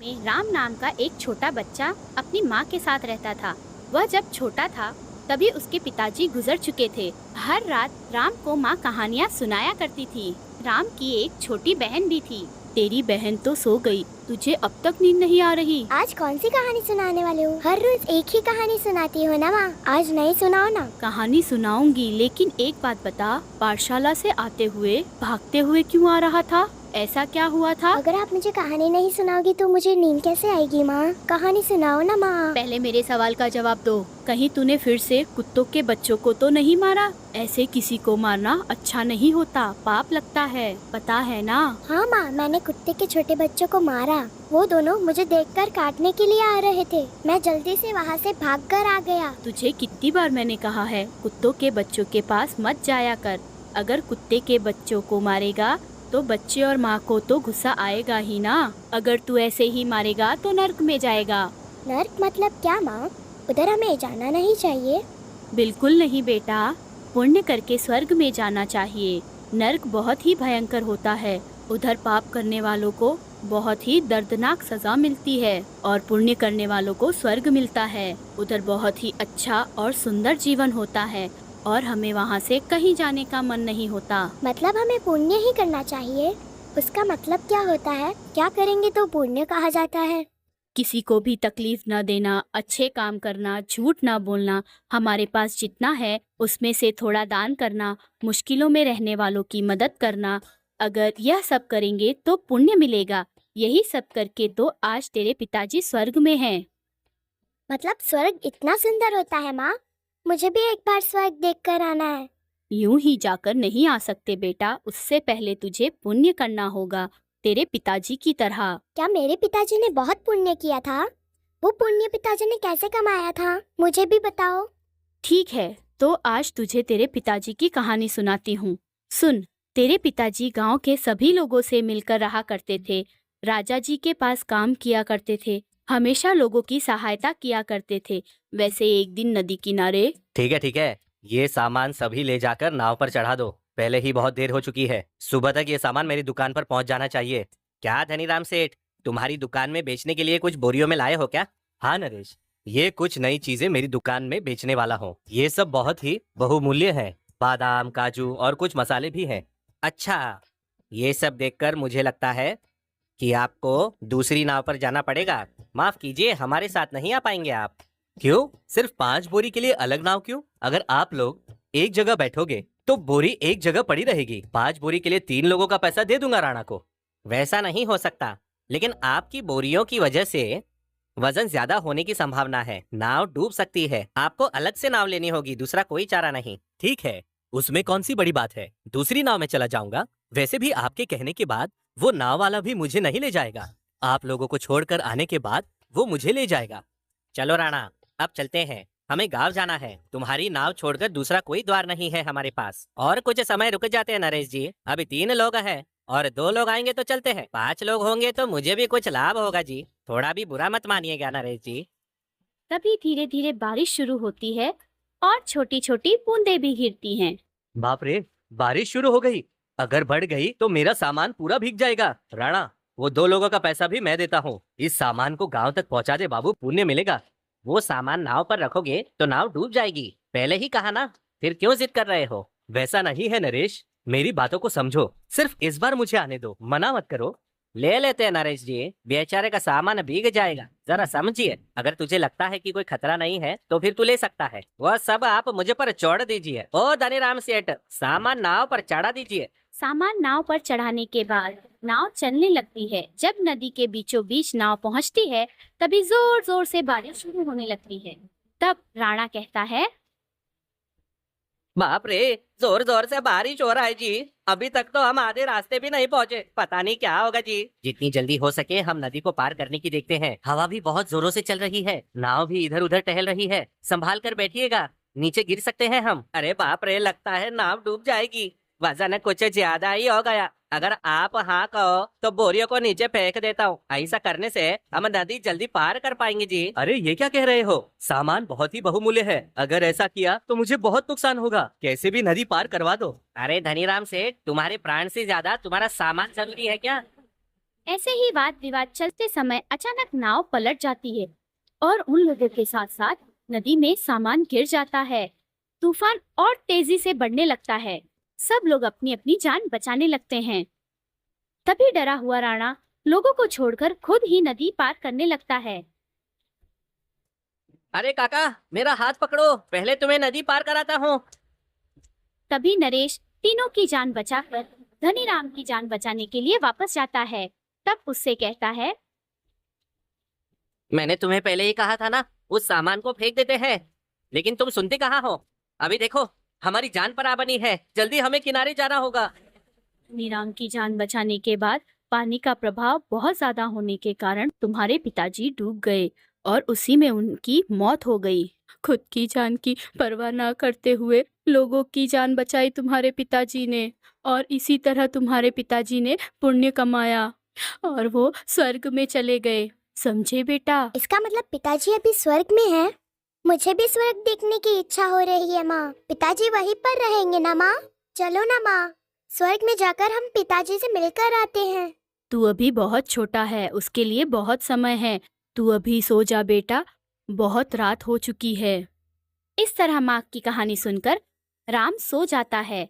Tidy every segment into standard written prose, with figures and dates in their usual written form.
में राम नाम का एक छोटा बच्चा अपनी माँ के साथ रहता था। वह जब छोटा था तभी उसके पिताजी गुजर चुके थे। हर रात राम को माँ कहानियाँ सुनाया करती थी। राम की एक छोटी बहन भी थी। तेरी बहन तो सो गई, तुझे अब तक नींद नहीं आ रही? आज कौन सी कहानी सुनाने वाले हो? हर रोज एक ही कहानी सुनाती हो ना माँ, आज नई सुनाओ ना। कहानी सुनाऊंगी, लेकिन एक बात बता, पाठशाला से आते हुए भागते हुए क्यों आ रहा था? ऐसा क्या हुआ था? अगर आप मुझे कहानी नहीं सुनाओगी तो मुझे नींद कैसे आएगी माँ? कहानी सुनाओ ना माँ। पहले मेरे सवाल का जवाब दो। कहीं तूने फिर से कुत्तों के बच्चों को तो नहीं मारा? ऐसे किसी को मारना अच्छा नहीं होता, पाप लगता है, पता है ना? हाँ माँ, मैंने कुत्ते के छोटे बच्चों को मारा। वो दोनों मुझे देखकर काटने के लिए आ रहे थे। मैं जल्दी से वहाँ से भागकर आ गया। तुझे कितनी बार मैंने कहा है कुत्तों के बच्चों के पास मत जाया कर। अगर कुत्ते के बच्चों को मारेगा तो बच्चे और माँ को तो गुस्सा आएगा ही ना। अगर तू ऐसे ही मारेगा तो नर्क में जाएगा। नर्क मतलब क्या माँ? उधर हमें जाना नहीं चाहिए। बिल्कुल नहीं बेटा, पुण्य करके स्वर्ग में जाना चाहिए। नर्क बहुत ही भयंकर होता है। उधर पाप करने वालों को बहुत ही दर्दनाक सजा मिलती है और पुण्य करने वालों को स्वर्ग मिलता है। उधर बहुत ही अच्छा और सुंदर जीवन होता है और हमें वहाँ से कहीं जाने का मन नहीं होता। मतलब हमें पुण्य ही करना चाहिए? उसका मतलब क्या होता है? क्या करेंगे तो पुण्य कहा जाता है? किसी को भी तकलीफ न देना, अच्छे काम करना, झूठ न बोलना, हमारे पास जितना है उसमें से थोड़ा दान करना, मुश्किलों में रहने वालों की मदद करना। अगर यह सब करेंगे तो पुण्य मिलेगा। यही सब करके तो आज तेरे पिताजी स्वर्ग में हैं। मतलब स्वर्ग इतना सुंदर होता है माँ? मुझे भी एक बार स्वर्ग देखकर आना है। यूं ही जाकर नहीं आ सकते बेटा, उससे पहले तुझे पुण्य करना होगा, तेरे पिताजी की तरह। क्या मेरे पिताजी ने बहुत पुण्य किया था? वो पुण्य पिताजी ने कैसे कमाया था? मुझे भी बताओ। ठीक है, तो आज तुझे तेरे पिताजी की कहानी सुनाती हूँ। सुन, तेरे पिताजी गांव के सभी लोगों से मिलकर रहा करते थे। राजा जी के पास काम किया करते थे, हमेशा लोगों की सहायता किया करते थे। वैसे एक दिन नदी किनारे। ठीक है, ये सामान सभी ले जाकर नाव पर चढ़ा दो। पहले ही बहुत देर हो चुकी है। सुबह तक ये सामान मेरी दुकान पर पहुंच जाना चाहिए। क्या धनीराम सेठ, तुम्हारी दुकान में बेचने के लिए कुछ बोरियों में लाए हो क्या? हाँ नरेश, ये कुछ नई चीजें मेरी दुकान में बेचने वाला हूँ। ये सब बहुत ही बहुमूल्य है। बादाम, काजू और कुछ मसाले भी हैं। अच्छा, ये सब देखकर मुझे लगता है कि आपको दूसरी नाव पर जाना पड़ेगा। माफ कीजिए, हमारे साथ नहीं आ पाएंगे आप। क्यों? सिर्फ 5 बोरी के लिए अलग नाव क्यों? अगर आप लोग एक जगह बैठोगे तो बोरी एक जगह पड़ी रहेगी। 5 बोरी के लिए 3 लोगों का पैसा दे दूंगा राणा को। वैसा नहीं हो सकता, लेकिन आपकी बोरियों की वजह से वजन ज्यादा होने की संभावना है। नाव डूब सकती है। आपको अलग से नाव लेनी होगी, दूसरा कोई चारा नहीं। ठीक है, उसमें कौन सी बड़ी बात है। दूसरी नाव में चला जाऊंगा। वैसे भी आपके कहने के बाद वो नाव वाला भी मुझे नहीं ले जाएगा। आप लोगों को छोड़कर आने के बाद वो मुझे ले जाएगा। चलो राणा, अब चलते हैं। हमें गांव जाना है। तुम्हारी नाव छोड़कर दूसरा कोई द्वार नहीं है हमारे पास। और कुछ समय रुक जाते हैं नरेश जी। अभी 3 लोग हैं और 2 लोग आएंगे तो चलते हैं। 5 लोग होंगे तो मुझे भी कुछ लाभ होगा जी। थोड़ा भी बुरा मत मानिएगा नरेश जी। तभी धीरे धीरे बारिश शुरू होती है और छोटी छोटी बूंदें भी गिरती हैं। बाप रे, बारिश शुरू हो गई। अगर बढ़ गई तो मेरा सामान पूरा भीग जाएगा। राणा, वो 2 लोगों का पैसा भी मैं देता हूँ। इस सामान को गांव तक पहुँचा दे बाबू, पुण्य मिलेगा। वो सामान नाव पर रखोगे तो नाव डूब जाएगी। पहले ही कहा ना, फिर क्यों जिद कर रहे हो? वैसा नहीं है नरेश, मेरी बातों को समझो। सिर्फ इस बार मुझे आने दो, मना मत करो। ले लेते हैं नरेश जी, बेचारे का सामान भीग जाएगा। जरा समझिए, अगर तुझे लगता है कि कोई खतरा नहीं है तो फिर तू ले सकता है। वह सब आप मुझे पर छोड़ दीजिए। ओ धनीराम सेठ, सामान नाव पर चढ़ा दीजिए। सामान नाव पर चढ़ाने के बाद नाव चलने लगती है। जब नदी के बीचों बीच नाव पहुंचती है तभी जोर जोर से बारिश शुरू होने लगती है। तब राणा कहता है, बाप रे, जोर जोर से बारिश हो रहा है जी। अभी तक तो हम आधे रास्ते भी नहीं पहुंचे। पता नहीं क्या होगा जी। जितनी जल्दी हो सके हम नदी को पार करने की देखते हैं। हवा भी बहुत जोरों से चल रही है। नाव भी इधर उधर टहल रही है। संभाल कर बैठिएगा, नीचे गिर सकते हैं हम। अरे बाप रे, लगता है नाव डूब जाएगी। वजन कुछ ज्यादा ही हो गया। अगर आप हाँ कहो तो बोरियों को नीचे फेंक देता हूँ। ऐसा करने से हम नदी जल्दी पार कर पाएंगे जी। अरे ये क्या कह रहे हो? सामान बहुत ही बहुमूल्य है। अगर ऐसा किया तो मुझे बहुत नुकसान होगा। कैसे भी नदी पार करवा दो। अरे धनीराम सेठ, तुम्हारे प्राण से ज्यादा तुम्हारा सामान जरूरी है क्या? ऐसे ही वाद विवाद चलते समय अचानक नाव पलट जाती है और उन लोगों के साथ साथ नदी में सामान गिर जाता है। तूफान और तेजी से बढ़ने लगता है। सब लोग अपनी अपनी जान बचाने लगते हैं। तभी डरा हुआ राणा लोगों को छोड़कर खुद ही नदी पार करने लगता है। अरे काका, मेरा हाथ पकड़ो, पहले तुम्हें नदी पार कराता हूँ। तभी नरेश तीनों की जान बचाकर धनीराम की जान बचाने के लिए वापस जाता है। तब उससे कहता है, मैंने तुम्हें पहले ही कहा था ना, उस सामान को फेंक देते हैं, लेकिन तुम सुनते कहाँ हो। अभी देखो, हमारी जान पर आ बनी है, जल्दी हमें किनारे जाना होगा। धनीराम की जान बचाने के बाद पानी का प्रभाव बहुत ज्यादा होने के कारण तुम्हारे पिताजी डूब गए और उसी में उनकी मौत हो गई। खुद की जान की परवाह न करते हुए लोगों की जान बचाई तुम्हारे पिताजी ने, और इसी तरह तुम्हारे पिताजी ने पुण्य कमाया और वो स्वर्ग में चले गए। समझे बेटा? इसका मतलब पिताजी अभी स्वर्ग में हैं? मुझे भी स्वर्ग देखने की इच्छा हो रही है माँ। पिताजी वहीं पर रहेंगे ना माँ? चलो ना माँ, स्वर्ग में जाकर हम पिताजी से मिलकर आते हैं। तू अभी बहुत छोटा है, उसके लिए बहुत समय है। तू अभी सो जा बेटा, बहुत रात हो चुकी है। इस तरह माँ की कहानी सुनकर राम सो जाता है।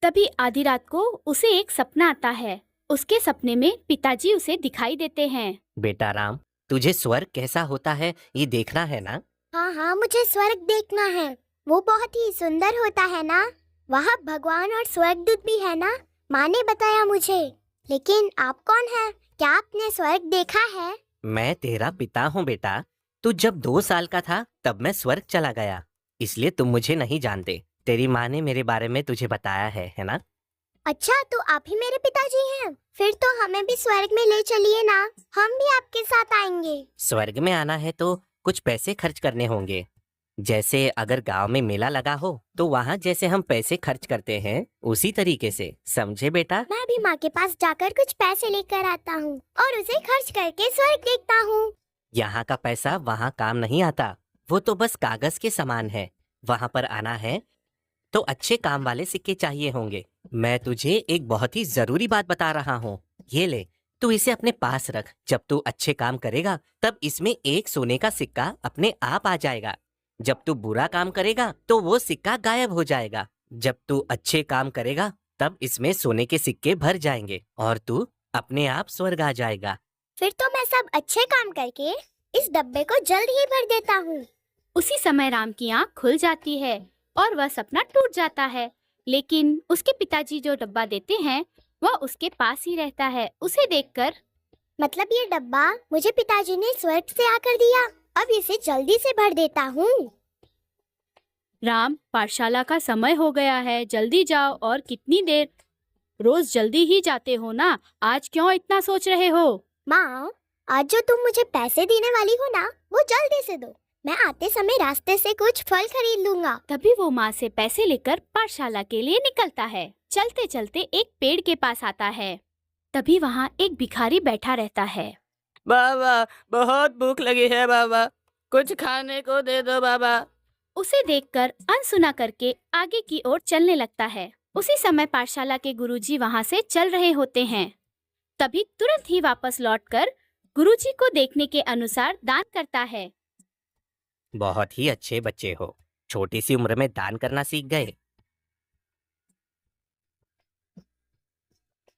तभी आधी रात को उसे एक सपना आता है। उसके सपने में पिताजी उसे दिखाई देते हैं। बेटा राम, तुझे स्वर्ग कैसा होता है ये देखना है ना? हाँ हाँ, मुझे स्वर्ग देखना है। वो बहुत ही सुंदर होता है ना? वहाँ भगवान और स्वर्गदूत भी है ना? माँ ने बताया मुझे। लेकिन आप कौन है? क्या आपने स्वर्ग देखा है? मैं तेरा पिता हूँ बेटा। तू जब 2 साल का था तब मैं स्वर्ग चला गया, इसलिए तुम मुझे नहीं जानते। तेरी माँ ने मेरे बारे में तुझे बताया है ना? अच्छा, तो आप ही मेरे पिताजी हैं? फिर तो हमें भी स्वर्ग में ले चलिए ना, हम भी आपके साथ आएंगे। स्वर्ग में आना है तो कुछ पैसे खर्च करने होंगे। जैसे अगर गांव में मेला लगा हो तो वहाँ जैसे हम पैसे खर्च करते हैं उसी तरीके से, समझे बेटा? मैं भी माँ के पास जाकर कुछ पैसे लेकर आता हूँ और उसे खर्च करके स्वर्ग देखता हूँ। यहाँ का पैसा वहाँ काम नहीं आता, वो तो बस कागज के समान है। वहाँ पर आना है तो अच्छे काम वाले सिक्के चाहिए होंगे। मैं तुझे एक बहुत ही जरूरी बात बता रहा हूँ, ये ले, तू इसे अपने पास रख। जब तू अच्छे काम करेगा तब इसमें एक सोने का सिक्का अपने आप आ जाएगा। जब तू बुरा काम करेगा तो वो सिक्का गायब हो जाएगा। जब तू अच्छे काम करेगा तब इसमें सोने के सिक्के भर जाएंगे और तू अपने आप स्वर्ग आ जाएगा। फिर तो मैं सब अच्छे काम करके इस डब्बे को जल्द ही भर देता हूँ। उसी समय राम की आंख खुल जाती है और वह सपना टूट जाता है। लेकिन उसके पिताजी जो डब्बा देते हैं वह उसके पास ही रहता है। उसे देखकर, मतलब ये डब्बा मुझे पिताजी ने स्वर्ग से आकर दिया, अब इसे जल्दी से भर देता हूँ। राम, पाठशाला का समय हो गया है, जल्दी जाओ। और कितनी देर? रोज जल्दी ही जाते हो ना, आज क्यों इतना सोच रहे हो? माँ, आज जो तुम मुझे पैसे देने वाली हो ना, वो जल्दी से दो। मैं आते समय रास्ते से कुछ फल खरीद लूंगा। तभी वो माँ से पैसे लेकर पाठशाला के लिए निकलता है। चलते चलते एक पेड़ के पास आता है। तभी वहाँ एक भिखारी बैठा रहता है। बाबा, बहुत भूख लगी है बाबा, कुछ खाने को दे दो बाबा। उसे देखकर अनसुना करके आगे की ओर चलने लगता है। उसी समय पाठशाला के गुरुजी वहाँ से चल रहे होते हैं। तभी तुरंत ही वापस लौटकर गुरुजी को देखने के अनुसार दान करता है। बहुत ही अच्छे बच्चे हो, छोटी सी उम्र में दान करना सीख गए।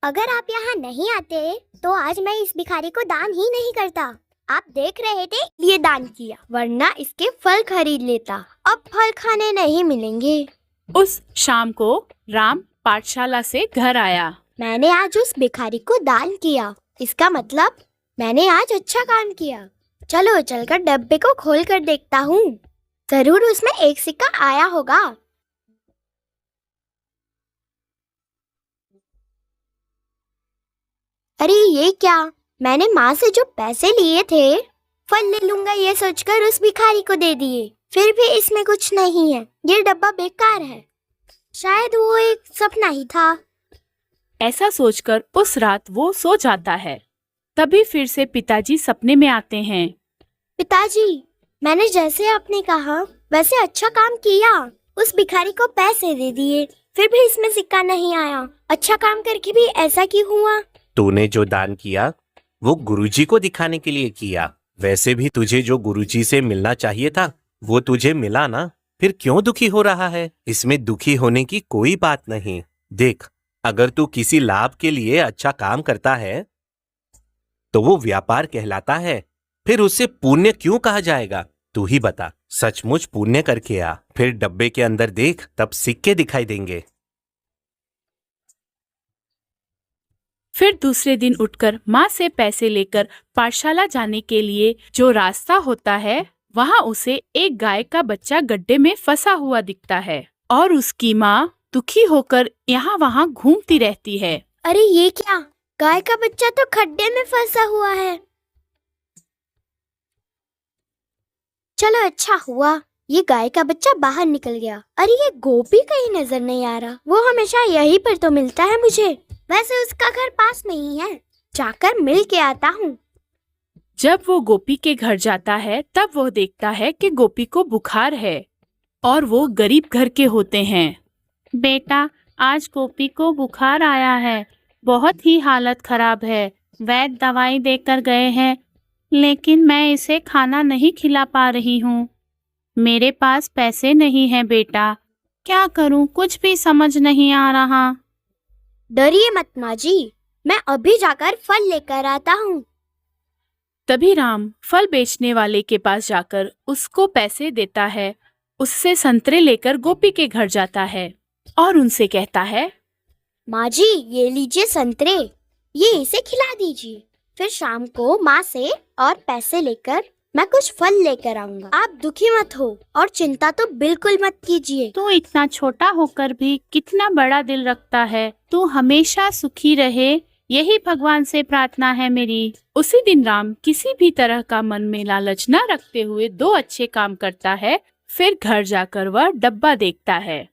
अगर आप यहाँ नहीं आते तो आज मैं इस भिखारी को दान ही नहीं करता। आप देख रहे थे ये दान किया, वरना इसके फल खरीद लेता। अब फल खाने नहीं मिलेंगे। उस शाम को राम पाठशाला से घर आया। मैंने आज उस भिखारी को दान किया, इसका मतलब मैंने आज अच्छा काम किया। चलो चलकर डब्बे को खोल कर देखता हूँ, जरूर उसमें एक सिक्का आया होगा। अरे ये क्या, मैंने माँ से जो पैसे लिए थे फल ले लूंगा ये सोचकर उस भिखारी को दे दिए, फिर भी इसमें कुछ नहीं है। ये डब्बा बेकार है, शायद वो एक सपना ही था। ऐसा सोचकर उस रात वो सो जाता है। तभी फिर से पिताजी सपने में आते हैं। पिताजी, मैंने जैसे आपने कहा वैसे अच्छा काम किया, उस भिखारी को पैसे दे दिए, फिर भी इसमें सिक्का नहीं आया। अच्छा काम करके भी ऐसा क्यों हुआ? तूने जो दान किया वो गुरुजी को दिखाने के लिए किया। वैसे भी तुझे जो गुरुजी से मिलना चाहिए था वो तुझे मिला ना, फिर क्यों दुखी हो रहा है? इसमें दुखी होने की कोई बात नहीं। देख, अगर तू किसी लाभ के लिए अच्छा काम करता है तो वो व्यापार कहलाता है, फिर उसे पुण्य क्यों कहा जाएगा? तू ही बता। सचमुच पुण्य करके आ, फिर डब्बे के अंदर देख, तब सिक्के दिखाई देंगे। फिर दूसरे दिन उठकर माँ से पैसे लेकर पाठशाला जाने के लिए जो रास्ता होता है, वहाँ उसे एक गाय का बच्चा गड्ढे में फंसा हुआ दिखता है और उसकी माँ दुखी होकर यहाँ वहाँ घूमती रहती है। अरे ये क्या, गाय का बच्चा तो खड्डे में फंसा हुआ है। चलो अच्छा हुआ ये गाय का बच्चा बाहर निकल गया। अरे ये गोपी कहीं नजर नहीं आ रहा, वो हमेशा यहीं पर तो मिलता है मुझे। वैसे उसका घर पास में ही है, जाकर मिल के आता हूँ। जब वो गोपी के घर जाता है तब वो देखता है कि गोपी को बुखार है और वो गरीब घर के होते हैं। बेटा, आज गोपी को बुखार आया है, बहुत ही हालत खराब है। वैद्य दवाई देकर गए हैं, लेकिन मैं इसे खाना नहीं खिला पा रही हूँ। मेरे पास पैसे नहीं हैं बेटा, क्या करूँ, कुछ भी समझ नहीं आ रहा। डरिए मत माँ जी, मैं अभी जाकर फल लेकर आता हूँ। तभी राम फल बेचने वाले के पास जाकर उसको पैसे देता है। उससे संतरे लेकर गोपी के घर जाता है और उनसे कहता है, माँ जी ये लीजिए संतरे, ये इसे खिला दीजिए। फिर शाम को माँ से और पैसे लेकर मैं कुछ फल लेकर आऊंगा। आप दुखी मत हो और चिंता तो बिल्कुल मत कीजिए। तू इतना छोटा होकर भी कितना बड़ा दिल रखता है। तू हमेशा सुखी रहे, यही भगवान से प्रार्थना है मेरी। उसी दिन राम किसी भी तरह का मन में लालच न रखते हुए 2 अच्छे काम करता है। फिर घर जाकर वह डब्बा देखता है।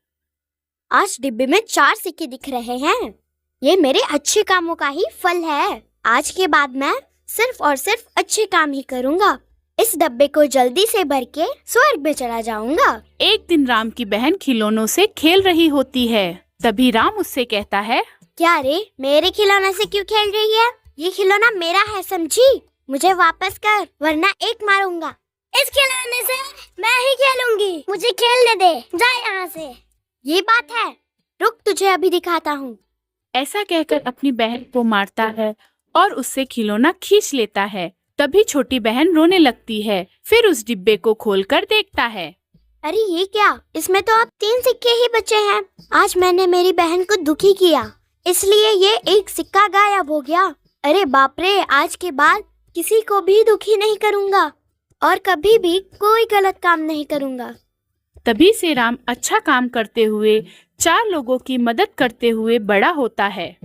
आज डिब्बे में 4 सिक्के दिख रहे हैं, ये मेरे अच्छे कामों का ही फल है। आज के बाद मैं सिर्फ और सिर्फ अच्छे काम ही करूँगा। इस डब्बे को जल्दी से भर के स्वर्ग में चला जाऊंगा। एक दिन राम की बहन खिलौनों से खेल रही होती है। तभी राम उससे कहता है, क्या रे, मेरे खिलौने से क्यों खेल रही है? ये खिलौना मेरा है, समझी? मुझे वापस कर वरना एक मारूंगा। इस खिलौने से मैं ही खेलूंगी, मुझे खेलने दे, जा यहाँ से। ये बात है, रुक तुझे अभी दिखाता हूँ। ऐसा कहकर अपनी बहन को मारता है और उससे खिलौना खींच लेता है। तभी छोटी बहन रोने लगती है। फिर उस डिब्बे को खोलकर देखता है। अरे ये क्या, इसमें तो अब 3 सिक्के ही बचे हैं। आज मैंने मेरी बहन को दुखी किया, इसलिए ये एक सिक्का गायब हो गया। अरे बाप रे, आज के बाद किसी को भी दुखी नहीं करूँगा और कभी भी कोई गलत काम नहीं करूँगा। तभी से राम अच्छा काम करते हुए 4 लोगों की मदद करते हुए बड़ा होता है।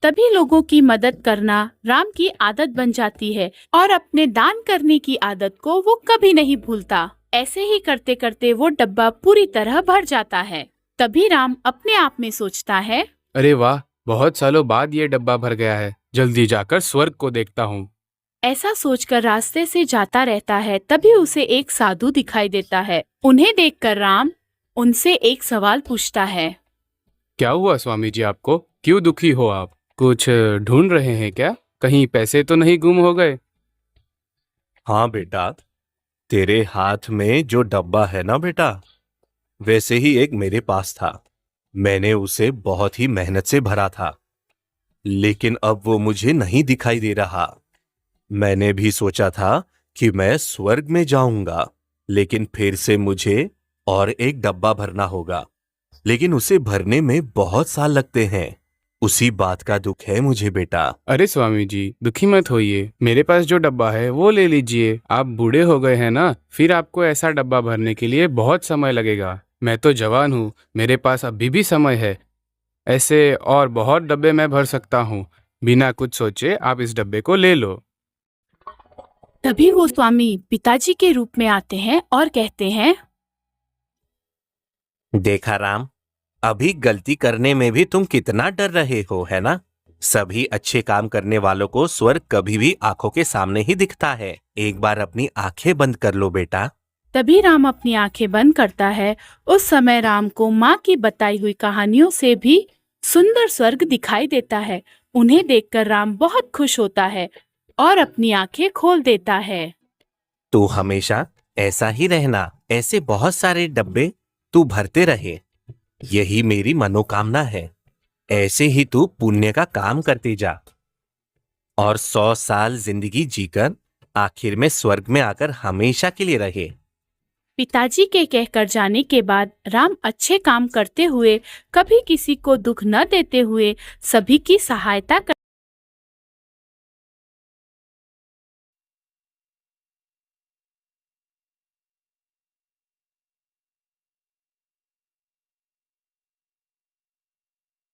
तभी लोगों की मदद करना राम की आदत बन जाती है और अपने दान करने की आदत को वो कभी नहीं भूलता। ऐसे ही करते करते वो डब्बा पूरी तरह भर जाता है। तभी राम अपने आप में सोचता है, अरे वाह, बहुत सालों बाद ये डब्बा भर गया है, जल्दी जाकर स्वर्ग को देखता हूँ। ऐसा सोचकर रास्ते से जाता रहता है। तभी उसे एक साधु दिखाई देता है। उन्हें देखकर राम उनसे एक सवाल पूछता है। क्या हुआ स्वामी जी, आपको क्यों दुखी हो आप? कुछ ढूंढ रहे हैं क्या? कहीं पैसे तो नहीं गुम हो गए? हाँ बेटा, तेरे हाथ में जो डब्बा है ना बेटा, वैसे ही एक मेरे पास था। मैंने उसे बहुत ही मेहनत से भरा था, लेकिन अब वो मुझे नहीं दिखाई दे रहा। मैंने भी सोचा था कि मैं स्वर्ग में जाऊंगा, लेकिन फिर से मुझे और एक डब्बा भरना होगा, लेकिन उसे भरने में बहुत साल लगते हैं। उसी बात का दुख है मुझे बेटा। अरे स्वामी जी, दुखी मत होइए, मेरे पास जो डब्बा है वो ले लीजिए। आप बूढ़े हो गए हैं ना, फिर आपको ऐसा डब्बा भरने के लिए बहुत समय लगेगा। मैं तो जवान हूँ, मेरे पास अभी भी समय है। ऐसे और बहुत डब्बे मैं भर सकता हूँ। बिना कुछ सोचे आप इस डब्बे को ले लो। तभी वो स्वामी पिताजी के रूप में आते हैं और कहते हैं, देखा राम, अभी गलती करने में भी तुम कितना डर रहे हो, है ना? सभी अच्छे काम करने वालों को स्वर्ग कभी भी आंखों के सामने ही दिखता है। एक बार अपनी आंखें बंद कर लो बेटा। तभी राम अपनी आंखें बंद करता है। उस समय राम को माँ की बताई हुई कहानियों से भी सुंदर स्वर्ग दिखाई देता है। उन्हें देखकर राम बहुत खुश होता है। और अपनी आंखें खोल देता है। तू हमेशा ऐसा ही रहना, ऐसे बहुत सारे डब्बे तू भरते रहे, यही मेरी मनोकामना है। ऐसे ही तू पुण्य का काम करते जा और 100 साल जिंदगी जीकर आखिर में स्वर्ग में आकर हमेशा के लिए रहे। पिताजी के कहकर जाने के बाद राम अच्छे काम करते हुए, कभी किसी को दुख न देते हुए सभी की सहायता